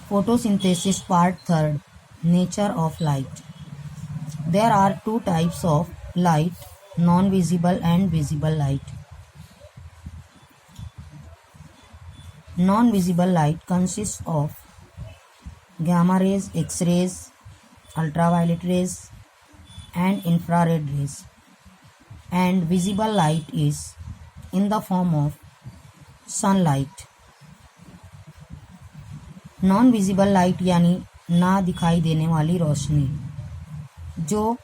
Photosynthesis Part 3. Nature of light. There are two types of light, non-visible and visible light. Non-visible light consists of gamma rays, X-rays, ultraviolet rays and infrared rays, and visible light is in the form of sunlight. Non visible light यानी ना दिखाई देने वाली रोशनी, जो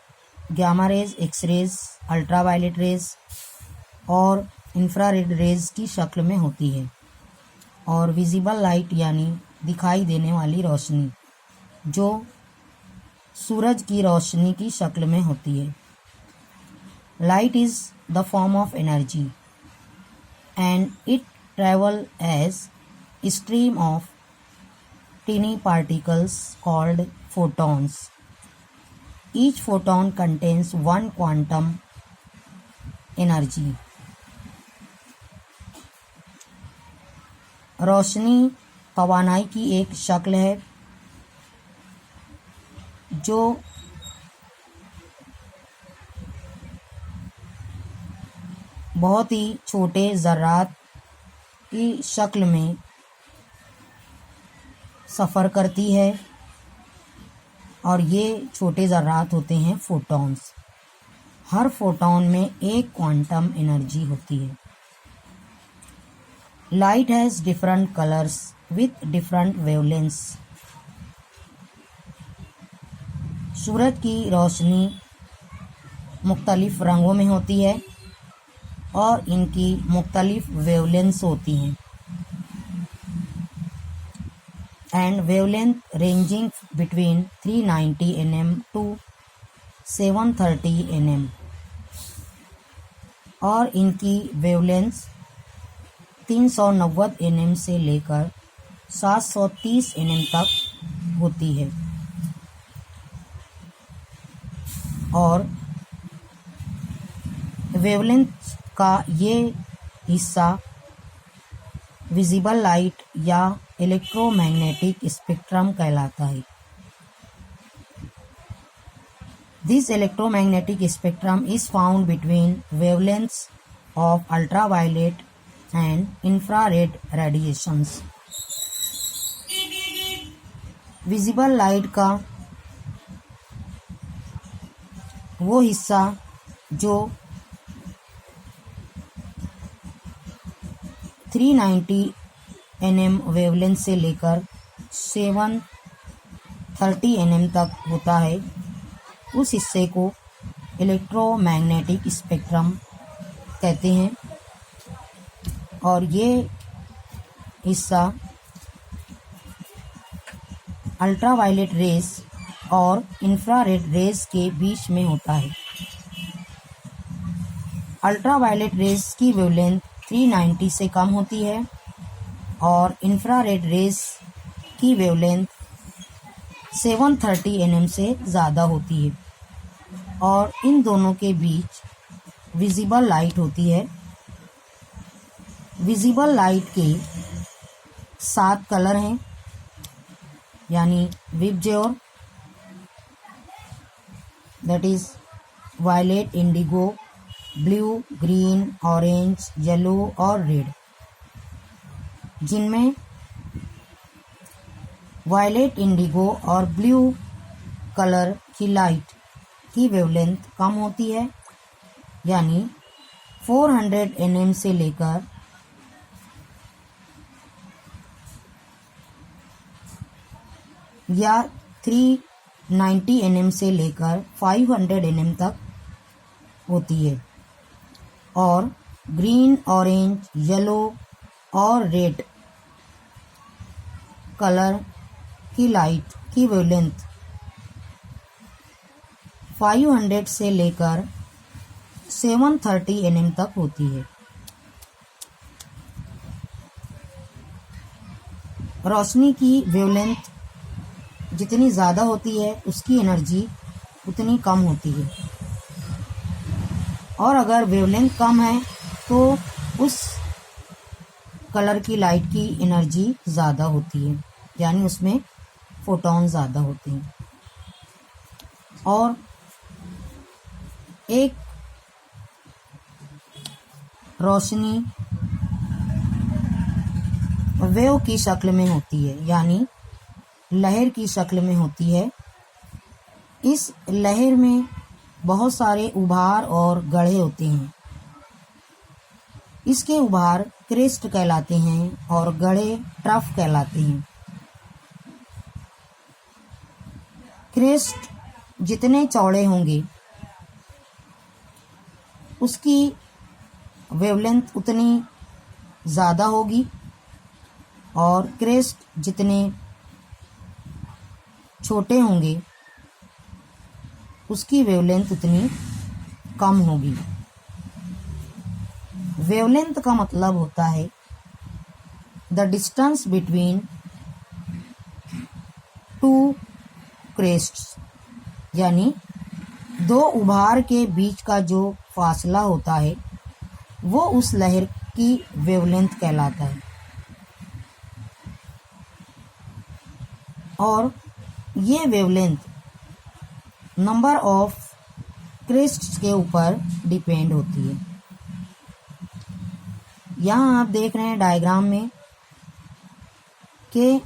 gamma rays, X rays, ultraviolet rays और infrared rays की शक्ल में होती है, और विजिबल लाइट यानी दिखाई देने वाली रोशनी, जो सूरज की रोशनी की शक्ल में होती है. Light is the form of energy and it travel as stream of tiny particles called photons. Each photon contains one quantum energy. रोशनी तवानाई की एक शक्ल है जो बहुत ही छोटे ज़र्रात की शक्ल में सफ़र करती है, और ये छोटे ज़र्रात होते हैं फोटॉन्स. हर फोटॉन में एक क्वांटम एनर्जी होती है. Light has different colours with different wavelengths. सूरज की रोशनी मुख्तलिफ रंगों में होती है और इनकी मुख्तलिफ वेवलेंथ्स होती हैं, and wavelength ranging between 390 nm to 730 nm, और इनकी वेवलेंथ 390 nm से लेकर 730 nm तक होती है. और वेवलेंथ का ये हिस्सा विजिबल लाइट या इलेक्ट्रोमैग्नेटिक स्पेक्ट्रम कहलाता है. This electromagnetic spectrum is found between wavelengths of ultraviolet and infrared radiations. Visible light का वो हिस्सा जो 390 nm वेवलेंथ से लेकर 730 nm तक होता है, उस हिस्से को इलेक्ट्रोमैग्नेटिक स्पेक्ट्रम कहते हैं. और ये हिस्सा अल्ट्रावायलेट रेज और इंफ्रारेड रेज के बीच में होता है. अल्ट्रावायलेट रेज की वेवलेंथ 390 से कम होती है और इंफ्रारेड रेज की वेवलेंथ 730 nm से ज़्यादा होती है, और इन दोनों के बीच विजिबल लाइट होती है. विजिबल लाइट के 7 कलर हैं, यानी VIBGYOR, that is violet, indigo, blue, green, orange, yellow और रेड, जिनमें वायलेट, इंडिगो और ब्लू कलर की लाइट की वेवलेंथ कम होती है, यानी 400 nm से लेकर या 390 nm से लेकर 500 nm तक होती है. और ग्रीन, ऑरेंज, येलो और रेड कलर की लाइट की वेवलेंथ 500 से लेकर 730 nm तक होती है. रोशनी की वेवलेंथ जितनी ज़्यादा होती है, उसकी एनर्जी उतनी कम होती है, और अगर वेवलेंथ कम है तो उस कलर की लाइट की एनर्जी ज़्यादा होती है, यानी उसमें फोटॉन ज़्यादा होते हैं। और एक रोशनी वेव की शक्ल में होती है, यानी लहर की शक्ल में होती है। इस लहर में बहुत सारे उभार और गड्ढे होते हैं। इसके उभार क्रेस्ट कहलाते हैं और गड्ढे ट्रफ कहलाते हैं। क्रेस्ट जितने चौड़े होंगे उसकी वेवलेंथ उतनी ज़्यादा होगी, और क्रेस्ट जितने छोटे होंगे उसकी वेवलेंथ उतनी कम होगी। वेवलेंथ का मतलब होता है द डिस्टेंस बिटवीन टू क्रेस्ट्स, यानी दो उभार के बीच का जो फासला होता है वो उस लहर की वेवलेंथ कहलाता है। और ये वेवलेंथ नंबर ऑफ क्रेस्ट्स के ऊपर डिपेंड होती है। यहाँ आप देख रहे हैं डायग्राम में कि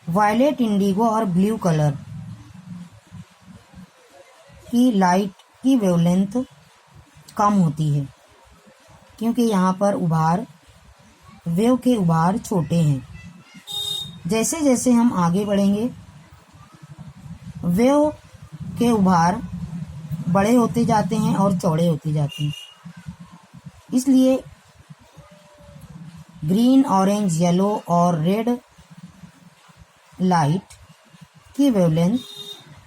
वायलेट, इंडिगो और ब्लू कलर की लाइट की वेवलेंथ कम होती है, क्योंकि यहाँ पर उभार, वेव के उभार छोटे हैं। जैसे जैसे हम आगे बढ़ेंगे वेव के उभार बड़े होते जाते हैं और चौड़े होते जाते हैं। इसलिए ग्रीन, ऑरेंज, येलो और रेड लाइट की वेवलेंथ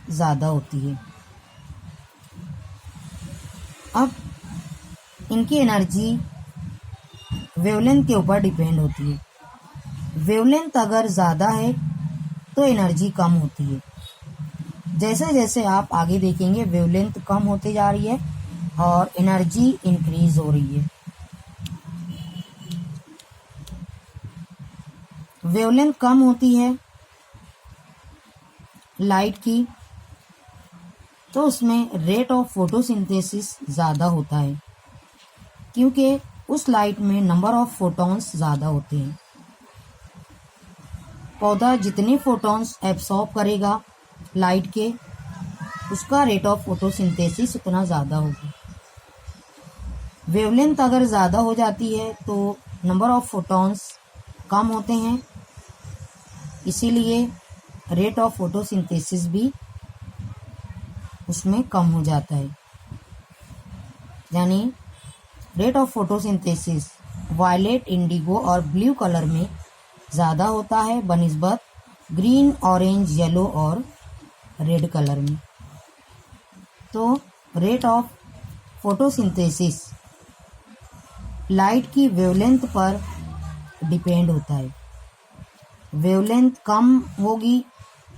ज़्यादा होती है। अब इनकी एनर्जी वेवलेंथ के ऊपर डिपेंड होती है। वेवलेंथ अगर ज़्यादा है तो एनर्जी कम होती है। जैसे जैसे आप आगे देखेंगे वेवलेंथ कम होते जा रही है और एनर्जी इंक्रीज हो रही है। वेवलेंथ कम होती है लाइट की तो उसमें रेट ऑफ फोटोसिंथेसिस ज़्यादा होता है, क्योंकि उस लाइट में नंबर ऑफ फोटॉन्स ज़्यादा होते हैं। पौधा जितने फोटॉन्स एब्सॉर्ब करेगा लाइट के, उसका रेट ऑफ फोटोसिंथेसिस उतना ज़्यादा होगा। वेवलेंथ अगर ज़्यादा हो जाती है तो नंबर ऑफ फोटॉन्स कम होते हैं, इसीलिए रेट ऑफ फोटोसिंथेसिस भी उसमें कम हो जाता है। यानी rate of photosynthesis violet, indigo और ब्लू कलर में ज़्यादा होता है बनिस्बत ग्रीन, ऑरेंज, येलो और रेड कलर में। तो रेट ऑफ फोटोसिंथेसिस लाइट की वेवलेंथ पर डिपेंड होता है। वेवलेंथ कम होगी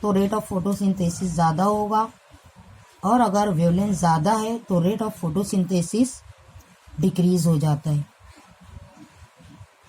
तो रेट ऑफ फोटोसिंथेसिस ज़्यादा होगा, और अगर वेवलेंथ ज़्यादा है तो रेट ऑफ फोटोसिंथेसिस डिक्रीज हो जाता है।